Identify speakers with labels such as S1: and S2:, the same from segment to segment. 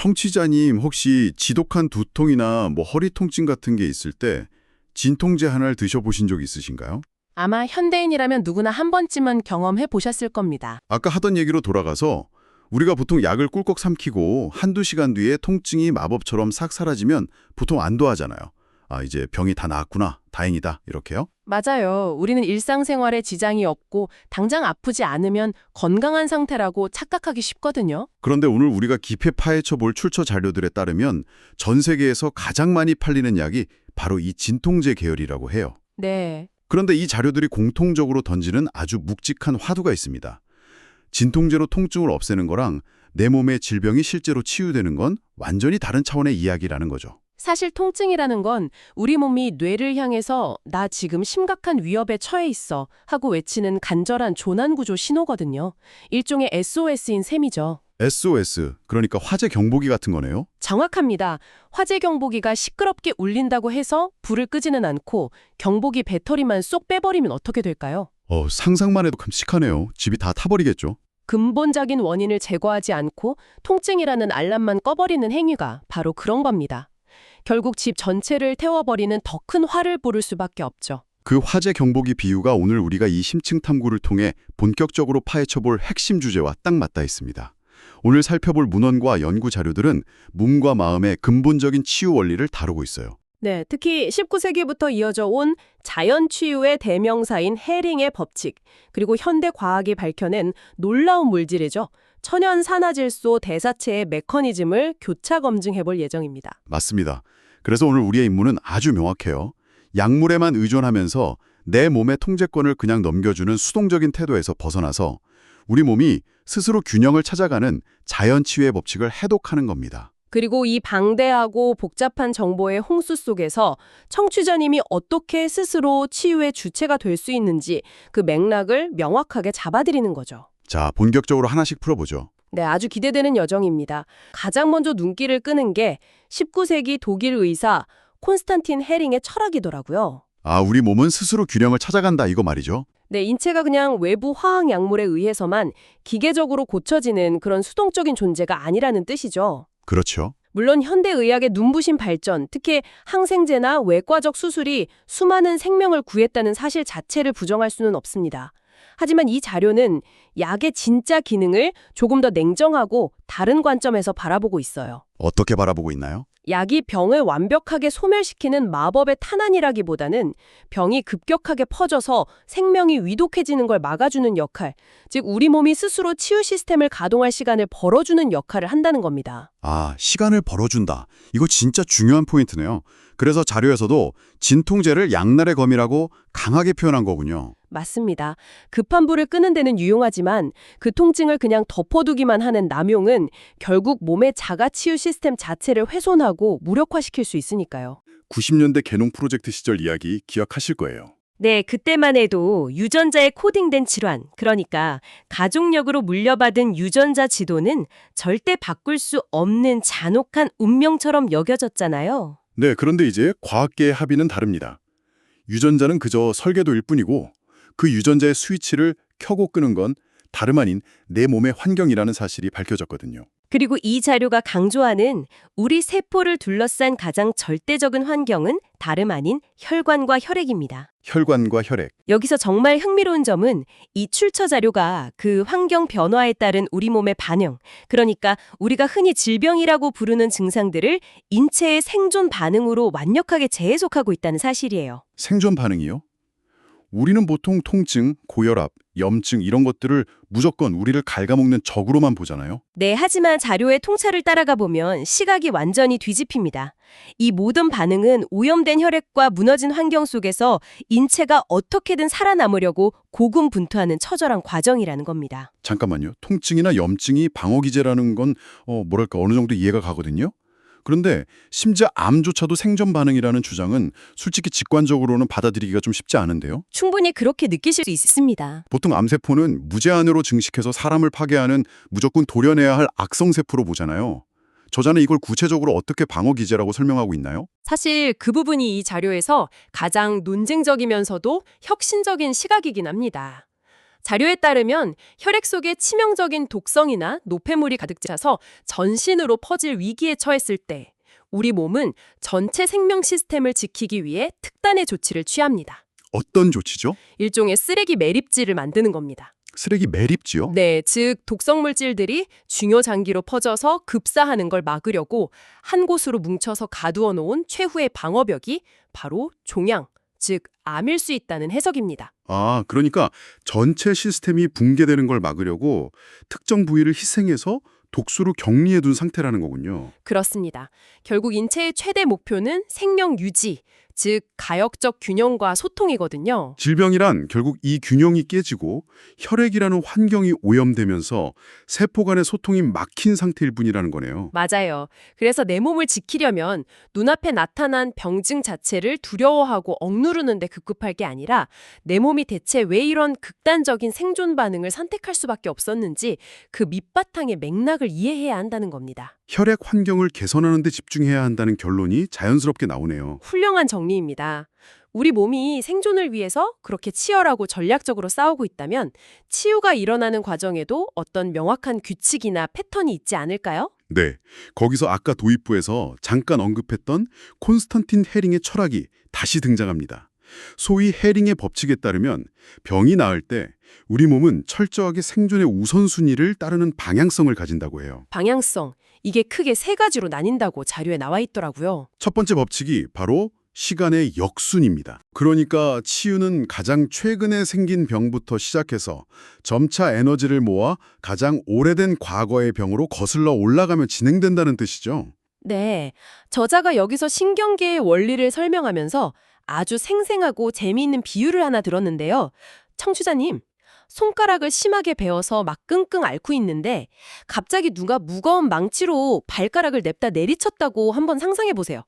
S1: 청취자님 혹시 지독한 두통이나 허리 통증 같은 게 있을 때 진통제 하나를 드셔보신 적 있으신가요?
S2: 아마 현대인이라면 누구나 한 번쯤은 경험해 보셨을 겁니다.
S1: 아까 하던 얘기로 돌아가서 우리가 보통 약을 꿀꺽 삼키고 한두 시간 뒤에 통증이 마법처럼 싹 사라지면 보통 안도하잖아요. 아, 이제 병이 다 나았구나. 다행이다. 이렇게요?
S2: 맞아요. 우리는 일상생활에 지장이 없고 당장 아프지 않으면 건강한 상태라고 착각하기 쉽거든요.
S1: 그런데 오늘 우리가 깊이 파헤쳐 볼 출처 자료들에 따르면 전 세계에서 가장 많이 팔리는 약이 바로 이 진통제 계열이라고 해요.
S2: 네.
S1: 그런데 이 자료들이 공통적으로 던지는 아주 묵직한 화두가 있습니다. 진통제로 통증을 없애는 거랑 내 몸의 질병이 실제로 치유되는 건 완전히 다른 차원의 이야기라는 거죠.
S2: 사실 통증이라는 건 우리 몸이 뇌를 향해서 나 지금 심각한 위협에 처해 있어 하고 외치는 간절한 조난구조 신호거든요. 일종의 SOS인 셈이죠.
S1: SOS, 그러니까 화재 경보기 같은 거네요.
S2: 정확합니다. 화재 경보기가 시끄럽게 울린다고 해서 불을 끄지는 않고 경보기 배터리만 쏙 빼버리면 어떻게 될까요?
S1: 상상만 해도 끔찍하네요. 집이 다 타버리겠죠.
S2: 근본적인 원인을 제거하지 않고 통증이라는 알람만 꺼버리는 행위가 바로 그런 겁니다. 결국 집 전체를 태워버리는 더 큰 화를 부를 수밖에 없죠.
S1: 그 화재 경보기 비유가 오늘 우리가 이 심층 탐구를 통해 본격적으로 파헤쳐볼 핵심 주제와 딱 맞닿아 있습니다. 오늘 살펴볼 문헌과 연구 자료들은 몸과 마음의 근본적인 치유 원리를 다루고 있어요.
S2: 네, 특히 19세기부터 이어져 온 자연 치유의 대명사인 헤링의 법칙, 그리고 현대 과학이 밝혀낸 놀라운 물질이죠. 천연 산화질소 대사체의 메커니즘을 교차 검증해 볼 예정입니다.
S1: 맞습니다. 그래서 오늘 우리의 임무는 아주 명확해요. 약물에만 의존하면서 내 몸의 통제권을 그냥 넘겨주는 수동적인 태도에서 벗어나서 우리 몸이 스스로 균형을 찾아가는 자연 치유의 법칙을 해독하는 겁니다.
S2: 그리고 이 방대하고 복잡한 정보의 홍수 속에서 청취자님이 어떻게 스스로 치유의 주체가 될 수 있는지 그 맥락을 명확하게 잡아드리는 거죠.
S1: 자, 본격적으로 하나씩 풀어보죠.
S2: 네, 아주 기대되는 여정입니다. 가장 먼저 눈길을 끄는 게 19세기 독일 의사 콘스탄틴 헤링의 철학이더라고요.
S1: 아, 우리 몸은 스스로 균형을 찾아간다 이거 말이죠.
S2: 네, 인체가 그냥 외부 화학 약물에 의해서만 기계적으로 고쳐지는 그런 수동적인 존재가 아니라는 뜻이죠.
S1: 그렇죠.
S2: 물론 현대의학의 눈부신 발전, 특히 항생제나 외과적 수술이 수많은 생명을 구했다는 사실 자체를 부정할 수는 없습니다. 하지만 이 자료는 약의 진짜 기능을 조금 더 냉정하고 다른 관점에서 바라보고 있어요.
S1: 어떻게 바라보고 있나요?
S2: 약이 병을 완벽하게 소멸시키는 마법의 탄환이라기보다는 병이 급격하게 퍼져서 생명이 위독해지는 걸 막아주는 역할, 즉 우리 몸이 스스로 치유 시스템을 가동할 시간을 벌어주는 역할을 한다는 겁니다.
S1: 아, 시간을 벌어준다. 이거 진짜 중요한 포인트네요. 그래서 자료에서도 진통제를 양날의 검이라고 강하게 표현한 거군요.
S2: 맞습니다. 급한 불을 끄는 데는 유용하지만 그 통증을 그냥 덮어두기만 하는 남용은 결국 몸의 자가치유 시스템 자체를 훼손하고 무력화시킬 수 있으니까요.
S1: 90년대 개농 프로젝트 시절 이야기 기억하실 거예요.
S3: 네, 그때만 해도 유전자에 코딩된 질환, 그러니까 가족력으로 물려받은 유전자 지도는 절대 바꿀 수 없는 잔혹한 운명처럼 여겨졌잖아요.
S1: 네, 그런데 이제 과학계의 합의는 다릅니다. 유전자는 그저 설계도일 뿐이고 그 유전자의 스위치를 켜고 끄는 건 다름 아닌 내 몸의 환경이라는 사실이 밝혀졌거든요.
S3: 그리고 이 자료가 강조하는 우리 세포를 둘러싼 가장 절대적인 환경은 다름 아닌 혈관과 혈액입니다.
S1: 혈관과 혈액.
S3: 여기서 정말 흥미로운 점은 이 출처 자료가 그 환경 변화에 따른 우리 몸의 반응, 그러니까 우리가 흔히 질병이라고 부르는 증상들을 인체의 생존 반응으로 완벽하게 재해석하고 있다는 사실이에요.
S1: 생존 반응이요? 우리는 보통 통증, 고혈압, 염증 이런 것들을 무조건 우리를 갉아먹는 적으로만 보잖아요.
S3: 네, 하지만 자료의 통찰을 따라가 보면 시각이 완전히 뒤집힙니다. 이 모든 반응은 오염된 혈액과 무너진 환경 속에서 인체가 어떻게든 살아남으려고 고군분투하는 처절한 과정이라는 겁니다.
S1: 잠깐만요. 통증이나 염증이 방어기제라는 건 어느 정도 이해가 가거든요. 그런데 심지어 암조차도 생존 반응이라는 주장은 솔직히 직관적으로는 받아들이기가 좀 쉽지 않은데요.
S3: 충분히 그렇게 느끼실 수 있습니다.
S1: 보통 암세포는 무제한으로 증식해서 사람을 파괴하는 무조건 도려내야 할 악성세포로 보잖아요. 저자는 이걸 구체적으로 어떻게 방어기제라고 설명하고 있나요?
S2: 사실 그 부분이 이 자료에서 가장 논쟁적이면서도 혁신적인 시각이긴 합니다. 자료에 따르면 혈액 속에 치명적인 독성이나 노폐물이 가득 차서 전신으로 퍼질 위기에 처했을 때 우리 몸은 전체 생명 시스템을 지키기 위해 특단의 조치를 취합니다.
S1: 어떤 조치죠?
S2: 일종의 쓰레기 매립지를 만드는 겁니다.
S1: 쓰레기 매립지요?
S2: 네, 즉 독성 물질들이 중요 장기로 퍼져서 급사하는 걸 막으려고 한 곳으로 뭉쳐서 가두어 놓은 최후의 방어벽이 바로 종양, 즉 암일 수 있다는 해석입니다.
S1: 아, 그러니까 전체 시스템이 붕괴되는 걸 막으려고 특정 부위를 희생해서 독소로 격리해둔 상태라는 거군요.
S2: 그렇습니다. 결국 인체의 최대 목표는 생명 유지, 즉 가역적 균형과 소통이거든요.
S1: 질병이란 결국 이 균형이 깨지고 혈액이라는 환경이 오염되면서 세포 간의 소통이 막힌 상태일 뿐이라는 거네요.
S2: 맞아요. 그래서 내 몸을 지키려면 눈앞에 나타난 병증 자체를 두려워하고 억누르는데 급급할 게 아니라 내 몸이 대체 왜 이런 극단적인 생존 반응을 선택할 수밖에 없었는지 그 밑바탕의 맥락을 이해해야 한다는 겁니다.
S1: 혈액 환경을 개선하는 데 집중해야 한다는 결론이 자연스럽게 나오네요.
S2: 훌륭한 정리입니다. 우리 몸이 생존을 위해서 그렇게 치열하고 전략적으로 싸우고 있다면 치유가 일어나는 과정에도 어떤 명확한 규칙이나 패턴이 있지 않을까요?
S1: 네, 거기서 아까 도입부에서 잠깐 언급했던 콘스탄틴 헤링의 철학이 다시 등장합니다. 소위 헤링의 법칙에 따르면 병이 나을 때 우리 몸은 철저하게 생존의 우선순위를 따르는 방향성을 가진다고 해요.
S2: 방향성, 이게 크게 세 가지로 나뉜다고 자료에 나와 있더라고요.
S1: 첫 번째 법칙이 바로 시간의 역순입니다. 그러니까 치유는 가장 최근에 생긴 병부터 시작해서 점차 에너지를 모아 가장 오래된 과거의 병으로 거슬러 올라가며 진행된다는 뜻이죠.
S2: 네, 저자가 여기서 신경계의 원리를 설명하면서 아주 생생하고 재미있는 비유를 하나 들었는데요. 청취자님, 손가락을 심하게 베어서 막 끙끙 앓고 있는데 갑자기 누가 무거운 망치로 발가락을 냅다 내리쳤다고 한번 상상해 보세요.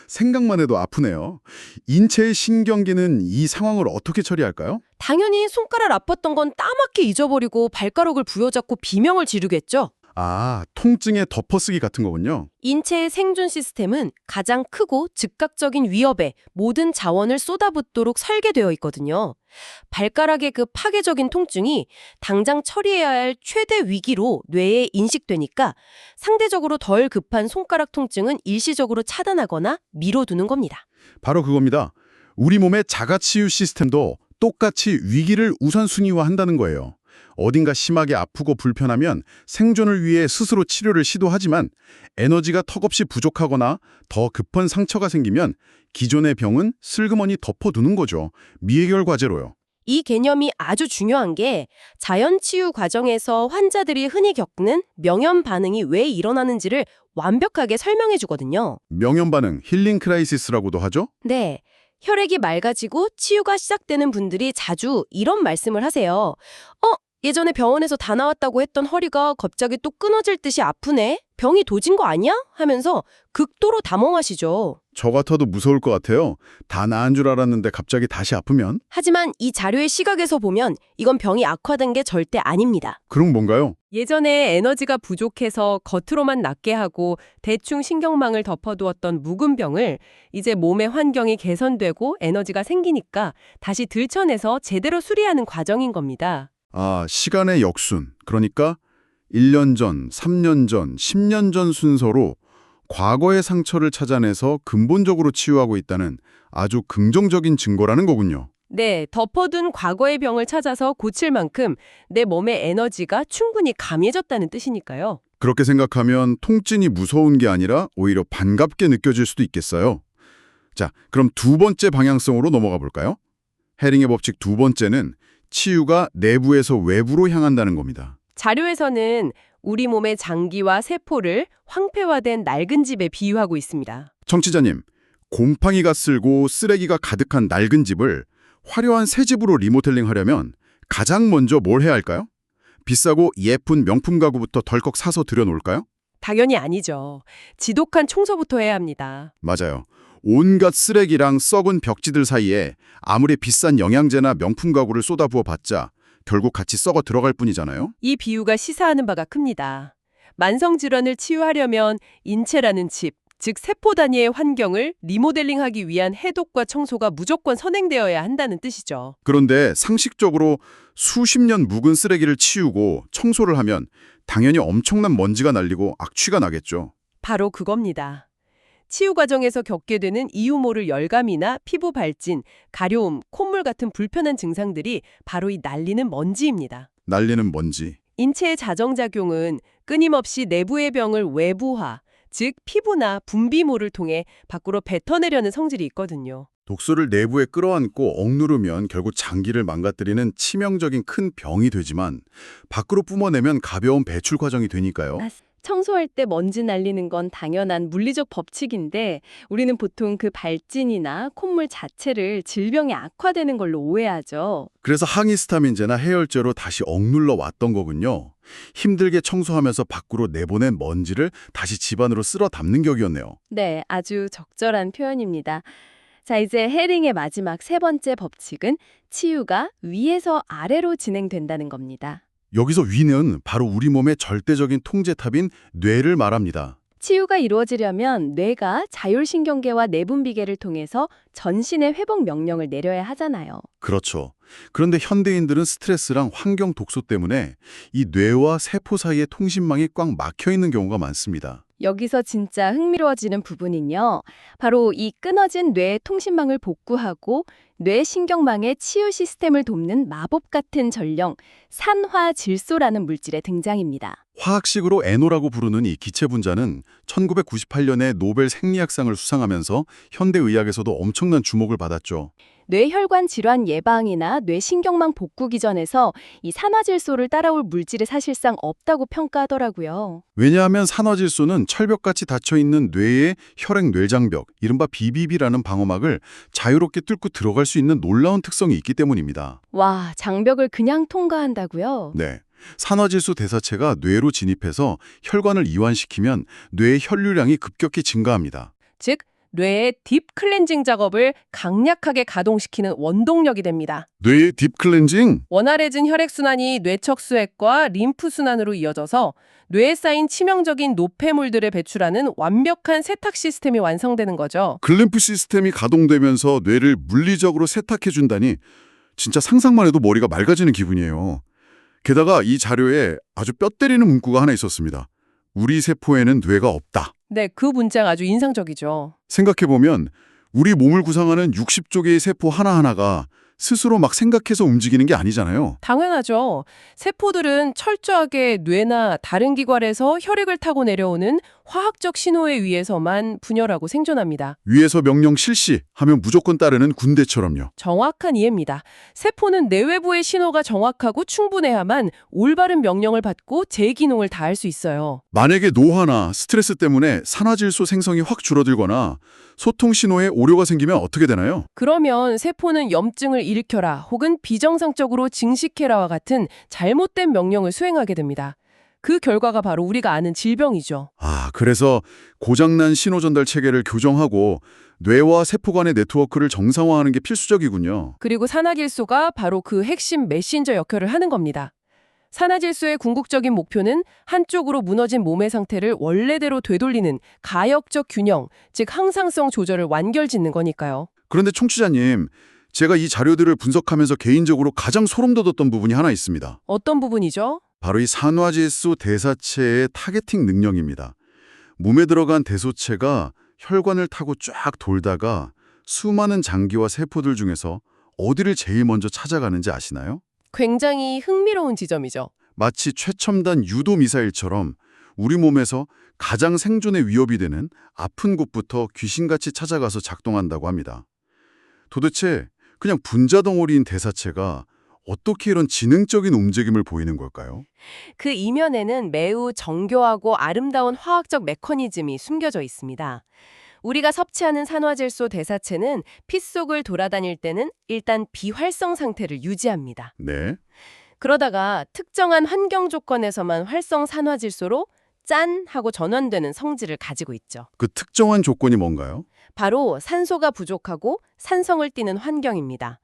S1: 생각만 해도 아프네요. 인체의 신경계는 이 상황을 어떻게 처리할까요?
S2: 당연히 손가락 아팠던 건 따맣게 잊어버리고 발가락을 부여잡고 비명을 지르겠죠.
S1: 아, 통증의 덮어쓰기 같은 거군요.
S2: 인체의 생존 시스템은 가장 크고 즉각적인 위협에 모든 자원을 쏟아붓도록 설계되어 있거든요. 발가락의 그 파괴적인 통증이 당장 처리해야 할 최대 위기로 뇌에 인식되니까 상대적으로 덜 급한 손가락 통증은 일시적으로 차단하거나 미뤄두는 겁니다.
S1: 바로 그겁니다. 우리 몸의 자가치유 시스템도 똑같이 위기를 우선순위화한다는 거예요. 어딘가 심하게 아프고 불편하면 생존을 위해 스스로 치료를 시도하지만 에너지가 턱없이 부족하거나 더 급한 상처가 생기면 기존의 병은 슬그머니 덮어두는 거죠. 미해결 과제로요.
S2: 이 개념이 아주 중요한 게 자연치유 과정에서 환자들이 흔히 겪는 명현 반응이 왜 일어나는지를 완벽하게 설명해 주거든요.
S1: 명현 반응, 힐링 크라이시스라고도 하죠?
S2: 네. 혈액이 맑아지고 치유가 시작되는 분들이 자주 이런 말씀을 하세요. 예전에 병원에서 다 나왔다고 했던 허리가 갑자기 또 끊어질 듯이 아프네? 병이 도진 거 아니야? 하면서 극도로 당황하시죠.
S1: 저 같아도 무서울 것 같아요. 다 나은 줄 알았는데 갑자기 다시 아프면?
S2: 하지만 이 자료의 시각에서 보면 이건 병이 악화된 게 절대 아닙니다.
S1: 그럼 뭔가요?
S2: 예전에 에너지가 부족해서 겉으로만 낫게 하고 대충 신경망을 덮어두었던 묵은 병을 이제 몸의 환경이 개선되고 에너지가 생기니까 다시 들춰내서 제대로 수리하는 과정인 겁니다.
S1: 아, 시간의 역순. 그러니까 1년 전, 3년 전, 10년 전 순서로 과거의 상처를 찾아내서 근본적으로 치유하고 있다는 아주 긍정적인 증거라는 거군요.
S2: 네, 덮어둔 과거의 병을 찾아서 고칠 만큼 내 몸의 에너지가 충분히 강해졌다는 뜻이니까요.
S1: 그렇게 생각하면 통증이 무서운 게 아니라 오히려 반갑게 느껴질 수도 있겠어요. 자, 그럼 두 번째 방향성으로 넘어가 볼까요? 헤링의 법칙 두 번째는 치유가 내부에서 외부로 향한다는 겁니다.
S2: 자료에서는 우리 몸의 장기와 세포를 황폐화된 낡은 집에 비유하고 있습니다.
S1: 청취자님, 곰팡이가 쓸고 쓰레기가 가득한 낡은 집을 화려한 새 집으로 리모델링 하려면 가장 먼저 뭘 해야 할까요? 비싸고 예쁜 명품 가구부터 덜컥 사서 들여놓을까요?
S2: 당연히 아니죠. 지독한 청소부터 해야 합니다.
S1: 맞아요. 온갖 쓰레기랑 썩은 벽지들 사이에 아무리 비싼 영양제나 명품 가구를 쏟아부어 봤자 결국 같이 썩어 들어갈 뿐이잖아요.
S2: 이 비유가 시사하는 바가 큽니다. 만성질환을 치유하려면 인체라는 집, 즉 세포 단위의 환경을 리모델링하기 위한 해독과 청소가 무조건 선행되어야 한다는 뜻이죠.
S1: 그런데 상식적으로 수십 년 묵은 쓰레기를 치우고 청소를 하면 당연히 엄청난 먼지가 날리고 악취가 나겠죠.
S2: 바로 그겁니다. 치유 과정에서 겪게 되는 이유 모를 열감이나 피부 발진, 가려움, 콧물 같은 불편한 증상들이 바로 이 날리는 먼지입니다.
S1: 날리는 먼지.
S2: 인체의 자정작용은 끊임없이 내부의 병을 외부화, 즉 피부나 분비모를 통해 밖으로 뱉어내려는 성질이 있거든요.
S1: 독소를 내부에 끌어안고 억누르면 결국 장기를 망가뜨리는 치명적인 큰 병이 되지만 밖으로 뿜어내면 가벼운 배출 과정이 되니까요.
S4: 청소할 때 먼지 날리는 건 당연한 물리적 법칙인데 우리는 보통 그 발진이나 콧물 자체를 질병이 악화되는 걸로 오해하죠.
S1: 그래서 항히스타민제나 해열제로 다시 억눌러 왔던 거군요. 힘들게 청소하면서 밖으로 내보낸 먼지를 다시 집안으로 쓸어 담는 격이었네요.
S4: 네, 아주 적절한 표현입니다. 자, 이제 헤링의 마지막 세 번째 법칙은 치유가 위에서 아래로 진행된다는 겁니다.
S1: 여기서 위는 바로 우리 몸의 절대적인 통제탑인 뇌를 말합니다.
S4: 치유가 이루어지려면 뇌가 자율신경계와 내분비계를 통해서 전신의 회복 명령을 내려야 하잖아요.
S1: 그렇죠. 그런데 현대인들은 스트레스랑 환경 독소 때문에 이 뇌와 세포 사이의 통신망이 꽉 막혀 있는 경우가 많습니다.
S4: 여기서 진짜 흥미로워지는 부분은요. 바로 이 끊어진 뇌의 통신망을 복구하고 뇌 신경망의 치유 시스템을 돕는 마법 같은 전령, 산화질소라는 물질의 등장입니다.
S1: 화학식으로 에노라고 부르는 이 기체 분자는 1998년에 노벨 생리학상을 수상하면서 현대의학에서도 엄청난 주목을 받았죠.
S4: 뇌혈관 질환 예방이나 뇌신경망 복구 기전에서 이 산화질소를 따라올 물질이 사실상 없다고 평가하더라고요.
S1: 왜냐하면 산화질소는 철벽같이 닫혀있는 뇌의 혈액-뇌장벽, 이른바 BBB라는 방어막을 자유롭게 뚫고 들어갈 수 있는 놀라운 특성이 있기 때문입니다.
S4: 와, 장벽을 그냥 통과한다고요?
S1: 네. 산화질소 대사체가 뇌로 진입해서 혈관을 이완시키면 뇌의 혈류량이 급격히 증가합니다.
S2: 즉 뇌의 딥 클렌징 작업을 강력하게 가동시키는 원동력이 됩니다.
S1: 뇌의 딥클렌징?
S2: 원활해진 혈액순환이 뇌척수액과 림프순환으로 이어져서 뇌에 쌓인 치명적인 노폐물들을 배출하는 완벽한 세탁 시스템이 완성되는 거죠.
S1: 글램프 시스템이 가동되면서 뇌를 물리적으로 세탁해준다니 진짜 상상만 해도 머리가 맑아지는 기분이에요. 게다가 이 자료에 아주 뼈 때리는 문구가 하나 있었습니다. 우리 세포에는 뇌가 없다.
S2: 네, 그 문장 아주 인상적이죠.
S1: 생각해보면 우리 몸을 구성하는 60조 개의 세포 하나하나가 스스로 막 생각해서 움직이는 게 아니잖아요.
S2: 당연하죠. 세포들은 철저하게 뇌나 다른 기관에서 혈액을 타고 내려오는 화학적 신호에 의해서만 분열하고 생존합니다.
S1: 위에서 명령 실시 하면 무조건 따르는 군대처럼요.
S2: 정확한 이해입니다. 세포는 내외부의 신호가 정확하고 충분해야만 올바른 명령을 받고 제 기능을 다할 수 있어요.
S1: 만약에 노화나 스트레스 때문에 산화질소 생성이 확 줄어들거나 소통 신호에 오류가 생기면 어떻게 되나요?
S2: 그러면 세포는 염증을 일으켜라 혹은 비정상적으로 증식해라와 같은 잘못된 명령을 수행하게 됩니다. 그 결과가 바로 우리가 아는 질병이죠.
S1: 그래서 고장난 신호 전달 체계를 교정하고 뇌와 세포 간의 네트워크를 정상화하는 게 필수적이군요.
S2: 그리고 산화질소가 바로 그 핵심 메신저 역할을 하는 겁니다. 산화질소의 궁극적인 목표는 한쪽으로 무너진 몸의 상태를 원래대로 되돌리는 가역적 균형, 즉 항상성 조절을 완결짓는 거니까요.
S1: 그런데 청취자님, 제가 이 자료들을 분석하면서 개인적으로 가장 소름 돋았던 부분이 하나 있습니다.
S2: 어떤 부분이죠?
S1: 바로 이 산화질소 대사체의 타겟팅 능력입니다. 몸에 들어간 대소체가 혈관을 타고 쫙 돌다가 수많은 장기와 세포들 중에서 어디를 제일 먼저 찾아가는지 아시나요?
S2: 굉장히 흥미로운 지점이죠.
S1: 마치 최첨단 유도 미사일처럼 우리 몸에서 가장 생존에 위협이 되는 아픈 곳부터 귀신같이 찾아가서 작동한다고 합니다. 도대체 그냥 분자 덩어리인 대사체가 어떻게 이런 지능적인 움직임을 보이는 걸까요?
S3: 그 이면에는 매우 정교하고 아름다운 화학적 메커니즘이 숨겨져 있습니다. 우리가 섭취하는 산화질소 대사체는 피 속을 돌아다닐 때는 일단 비활성 상태를 유지합니다.
S1: 네.
S3: 그러다가 특정한 환경 조건에서만 활성 산화질소로 짠 하고 전환되는 성질을 가지고 있죠.
S1: 그 특정한 조건이 뭔가요?
S3: 바로 산소가 부족하고 산성을 띠는 환경입니다.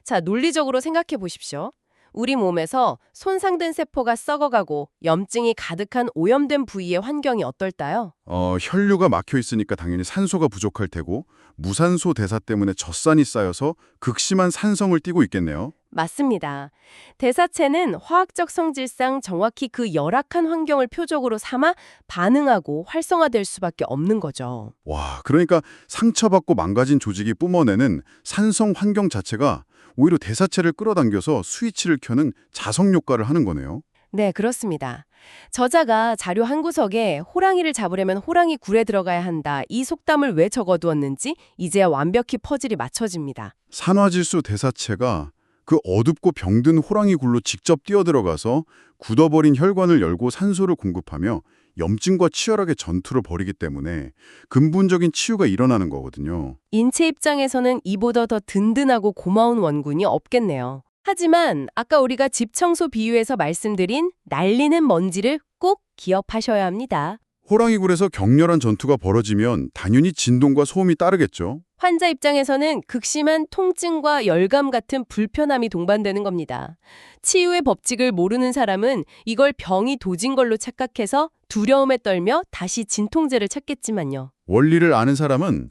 S3: 자, 논리적으로 생각해 보십시오.
S2: 우리 몸에서 손상된 세포가 썩어가고 염증이 가득한 오염된 부위의 환경이 어떨까요?
S1: 혈류가 막혀 있으니까 당연히 산소가 부족할 테고 무산소 대사 때문에 젖산이 쌓여서 극심한 산성을 띠고 있겠네요.
S2: 맞습니다. 대사체는 화학적 성질상 정확히 그 열악한 환경을 표적으로 삼아 반응하고 활성화될 수밖에 없는 거죠.
S1: 와, 그러니까 상처받고 망가진 조직이 뿜어내는 산성 환경 자체가 오히려 대사체를 끌어당겨서 스위치를 켜는 자석 효과를 하는 거네요.
S2: 네, 그렇습니다. 저자가 자료 한 구석에 호랑이를 잡으려면 호랑이 굴에 들어가야 한다. 이 속담을 왜 적어두었는지 이제야 완벽히 퍼즐이 맞춰집니다.
S1: 산화질소 대사체가 그 어둡고 병든 호랑이 굴로 직접 뛰어들어가서 굳어버린 혈관을 열고 산소를 공급하며 염증과 치열하게 전투를 벌이기 때문에 근본적인 치유가 일어나는 거거든요.
S2: 인체 입장에서는 이보다 더 든든하고 고마운 원군이 없겠네요. 하지만 아까 우리가 집 청소 비유에서 말씀드린 날리는 먼지를 꼭 기억하셔야 합니다.
S1: 호랑이 굴에서 격렬한 전투가 벌어지면 당연히 진동과 소음이 따르겠죠.
S2: 환자 입장에서는 극심한 통증과 열감 같은 불편함이 동반되는 겁니다. 치유의 법칙을 모르는 사람은 이걸 병이 도진 걸로 착각해서 두려움에 떨며 다시 진통제를 찾겠지만요.
S1: 원리를 아는 사람은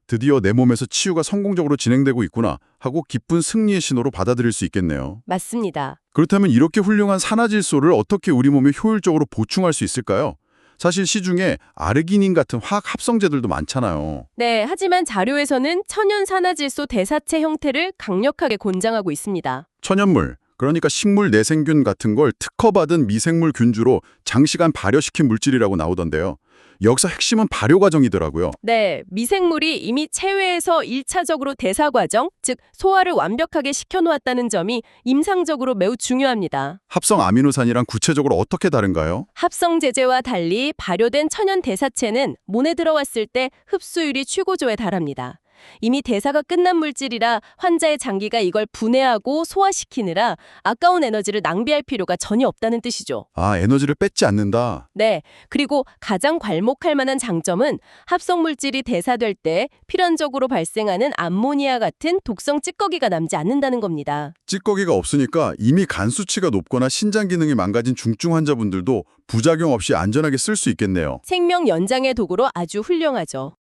S1: 드디어 내 몸에서 치유가 성공적으로 진행되고 있구나 하고 기쁜 승리의 신호로 받아들일 수 있겠네요.
S2: 맞습니다.
S1: 그렇다면 이렇게 훌륭한 산화질소를 어떻게 우리 몸에 효율적으로 보충할 수 있을까요? 사실 시중에 아르기닌 같은 화학 합성제들도 많잖아요.
S2: 네, 하지만 자료에서는 천연 산화질소 대사체 형태를 강력하게 권장하고 있습니다.
S1: 천연물, 그러니까 식물 내생균 같은 걸 특허받은 미생물 균주로 장시간 발효시킨 물질이라고 나오던데요. 여기서 핵심은 발효 과정이더라고요.
S2: 네, 미생물이 이미 체외에서 1차적으로 대사 과정, 즉 소화를 완벽하게 시켜놓았다는 점이 임상적으로 매우 중요합니다.
S1: 합성 아미노산이랑 구체적으로 어떻게 다른가요?
S2: 합성 제제와 달리 발효된 천연 대사체는 몸에 들어왔을 때 흡수율이 최고조에 달합니다. 이미 대사가 끝난 물질이라 환자의 장기가 이걸 분해하고 소화시키느라 아까운 에너지를 낭비할 필요가 전혀 없다는 뜻이죠.
S1: 에너지를 뺏지 않는다.
S2: 네, 그리고 가장 괄목할 만한 장점은 합성 물질이 대사될 때 필연적으로 발생하는 암모니아 같은 독성 찌꺼기가 남지 않는다는 겁니다.
S1: 찌꺼기가 없으니까 이미 간 수치가 높거나 신장 기능이 망가진 중증 환자분들도 부작용 없이 안전하게 쓸 수 있겠네요.
S2: 생명 연장의 도구로 아주 훌륭하죠.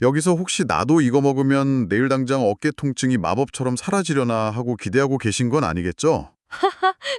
S1: 여기서 혹시 나도 이거 먹으면 내일 당장 어깨 통증이 마법처럼 사라지려나 하고 기대하고 계신 건 아니겠죠?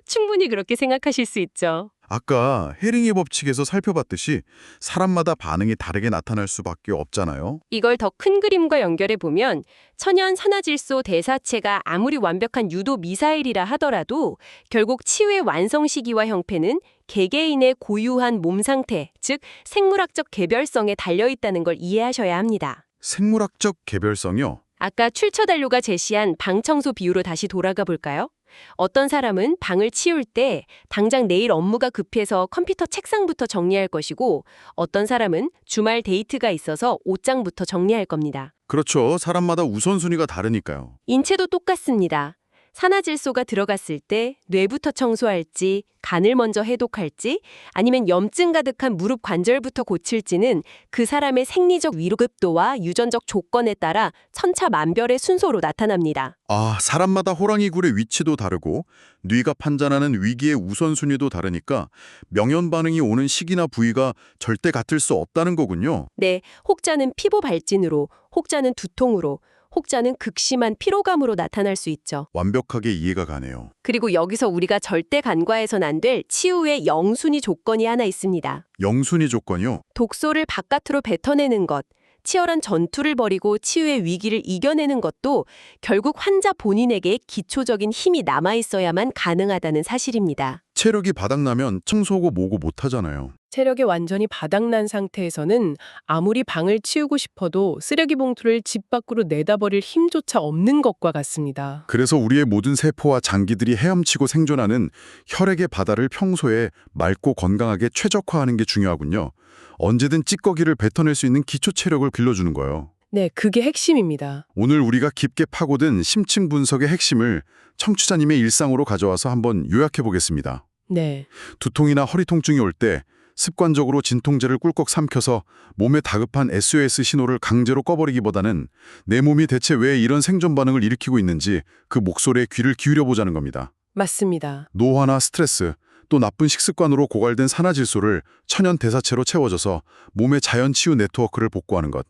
S2: 충분히 그렇게 생각하실 수 있죠.
S1: 아까 헤링의 법칙에서 살펴봤듯이 사람마다 반응이 다르게 나타날 수밖에 없잖아요.
S2: 이걸 더 큰 그림과 연결해 보면 천연 산화질소 대사체가 아무리 완벽한 유도 미사일이라 하더라도 결국 치유의 완성 시기와 형태는 개개인의 고유한 몸 상태, 즉 생물학적 개별성에 달려 있다는 걸 이해하셔야 합니다.
S1: 생물학적 개별성이요?
S2: 아까 출처단료가 제시한 방 청소 비유로 다시 돌아가 볼까요? 어떤 사람은 방을 치울 때 당장 내일 업무가 급해서 컴퓨터 책상부터 정리할 것이고 어떤 사람은 주말 데이트가 있어서 옷장부터 정리할 겁니다.
S1: 그렇죠. 사람마다 우선순위가 다르니까요.
S2: 인체도 똑같습니다. 산화질소가 들어갔을 때 뇌부터 청소할지, 간을 먼저 해독할지, 아니면 염증 가득한 무릎 관절부터 고칠지는 그 사람의 생리적 위급도와 유전적 조건에 따라 천차만별의 순서로 나타납니다.
S1: 사람마다 호랑이 굴의 위치도 다르고 뇌가 판단하는 위기의 우선순위도 다르니까 명현 반응이 오는 시기나 부위가 절대 같을 수 없다는 거군요.
S2: 네, 혹자는 피부 발진으로, 혹자는 두통으로, 혹자는 극심한 피로감으로 나타날 수 있죠.
S1: 완벽하게 이해가 가네요.
S2: 그리고 여기서 우리가 절대 간과해선 안 될 치유의 영순위 조건이 하나 있습니다.
S1: 영순위 조건이요?
S2: 독소를 바깥으로 뱉어내는 것, 치열한 전투를 벌이고 치유의 위기를 이겨내는 것도 결국 환자 본인에게 기초적인 힘이 남아있어야만 가능하다는 사실입니다.
S1: 체력이 바닥나면 청소고 뭐고 못하잖아요.
S2: 체력이 완전히 바닥난 상태에서는 아무리 방을 치우고 싶어도 쓰레기 봉투를 집 밖으로 내다버릴 힘조차 없는 것과 같습니다.
S1: 그래서 우리의 모든 세포와 장기들이 헤엄치고 생존하는 혈액의 바다를 평소에 맑고 건강하게 최적화하는 게 중요하군요. 언제든 찌꺼기를 뱉어낼 수 있는 기초 체력을 길러주는 거예요.
S2: 네, 그게 핵심입니다.
S1: 오늘 우리가 깊게 파고든 심층 분석의 핵심을 청취자님의 일상으로 가져와서 한번 요약해 보겠습니다.
S2: 네.
S1: 두통이나 허리 통증이 올 때 습관적으로 진통제를 꿀꺽 삼켜서 몸에 다급한 SOS 신호를 강제로 꺼버리기보다는 내 몸이 대체 왜 이런 생존 반응을 일으키고 있는지 그 목소리에 귀를 기울여 보자는 겁니다.
S2: 맞습니다.
S1: 노화나 스트레스, 또 나쁜 식습관으로 고갈된 산화질소를 천연 대사체로 채워줘서 몸의 자연 치유 네트워크를 복구하는 것.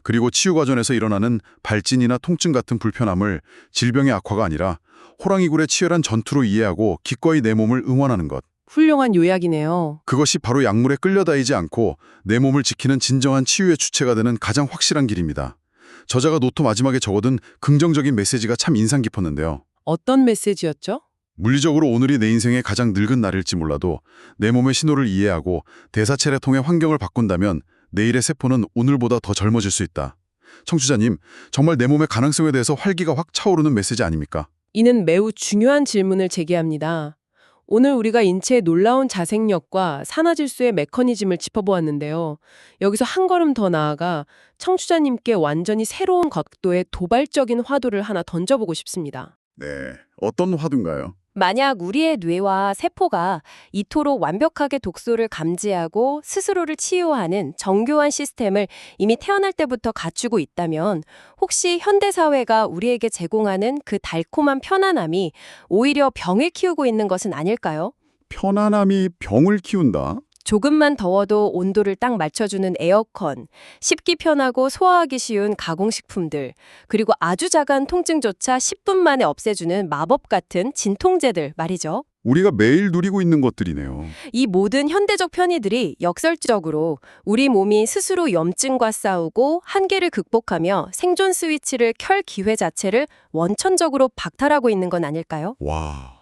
S1: 그리고 치유 과정에서 일어나는 발진이나 통증 같은 불편함을 질병의 악화가 아니라 호랑이굴의 치열한 전투로 이해하고 기꺼이 내 몸을 응원하는 것.
S2: 훌륭한 요약이네요.
S1: 그것이 바로 약물에 끌려다니지 않고 내 몸을 지키는 진정한 치유의 주체가 되는 가장 확실한 길입니다. 저자가 노트 마지막에 적어둔 긍정적인 메시지가 참 인상 깊었는데요.
S2: 어떤 메시지였죠?
S1: 물리적으로 오늘이 내 인생의 가장 늙은 날일지 몰라도 내 몸의 신호를 이해하고 대사체를 통해 환경을 바꾼다면 내일의 세포는 오늘보다 더 젊어질 수 있다. 청취자님, 정말 내 몸의 가능성에 대해서 활기가 확 차오르는 메시지 아닙니까?
S2: 이는 매우 중요한 질문을 제기합니다. 오늘 우리가 인체의 놀라운 자생력과 산화질소의 메커니즘을 짚어보았는데요. 여기서 한 걸음 더 나아가 청취자님께 완전히 새로운 각도의 도발적인 화두를 하나 던져보고 싶습니다.
S1: 네, 어떤 화두인가요?
S3: 만약 우리의 뇌와 세포가 이토록 완벽하게 독소를 감지하고 스스로를 치유하는 정교한 시스템을 이미 태어날 때부터 갖추고 있다면 혹시 현대사회가 우리에게 제공하는 그 달콤한 편안함이 오히려 병을 키우고 있는 것은 아닐까요?
S1: 편안함이 병을 키운다?
S3: 조금만 더워도 온도를 딱 맞춰주는 에어컨, 씹기 편하고 소화하기 쉬운 가공식품들, 그리고 아주 작은 통증조차 10분 만에 없애주는 마법 같은 진통제들 말이죠.
S1: 우리가 매일 누리고 있는 것들이네요.
S3: 이 모든 현대적 편의들이 역설적으로 우리 몸이 스스로 염증과 싸우고 한계를 극복하며 생존 스위치를 켤 기회 자체를 원천적으로 박탈하고 있는 건 아닐까요?
S1: 와,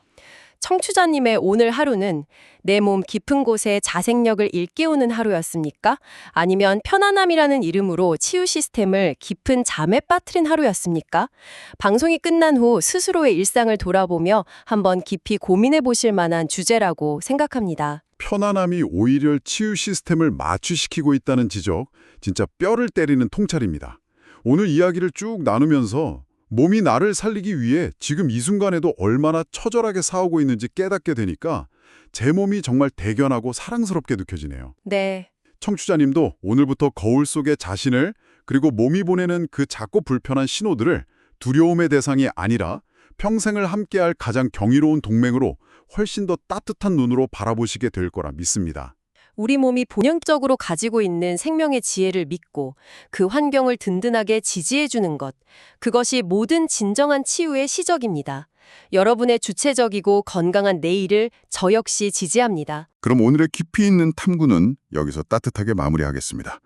S3: 청취자님의 오늘 하루는 내 몸 깊은 곳에 자생력을 일깨우는 하루였습니까? 아니면 편안함이라는 이름으로 치유 시스템을 깊은 잠에 빠뜨린 하루였습니까? 방송이 끝난 후 스스로의 일상을 돌아보며 한번 깊이 고민해 보실 만한 주제라고 생각합니다.
S1: 편안함이 오히려 치유 시스템을 마취시키고 있다는 지적, 진짜 뼈를 때리는 통찰입니다. 오늘 이야기를 쭉 나누면서 몸이 나를 살리기 위해 지금 이 순간에도 얼마나 처절하게 싸우고 있는지 깨닫게 되니까 제 몸이 정말 대견하고 사랑스럽게 느껴지네요.
S3: 네.
S1: 청취자님도 오늘부터 거울 속의 자신을 그리고 몸이 보내는 그 작고 불편한 신호들을 두려움의 대상이 아니라 평생을 함께할 가장 경이로운 동맹으로 훨씬 더 따뜻한 눈으로 바라보시게 될 거라 믿습니다.
S3: 우리 몸이 본연적으로 가지고 있는 생명의 지혜를 믿고 그 환경을 든든하게 지지해주는 것, 그것이 모든 진정한 치유의 시작입니다. 여러분의 주체적이고 건강한 내일을 저 역시 지지합니다.
S1: 그럼 오늘의 깊이 있는 탐구는 여기서 따뜻하게 마무리하겠습니다.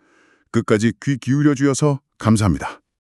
S1: 끝까지 귀 기울여 주셔서 감사합니다.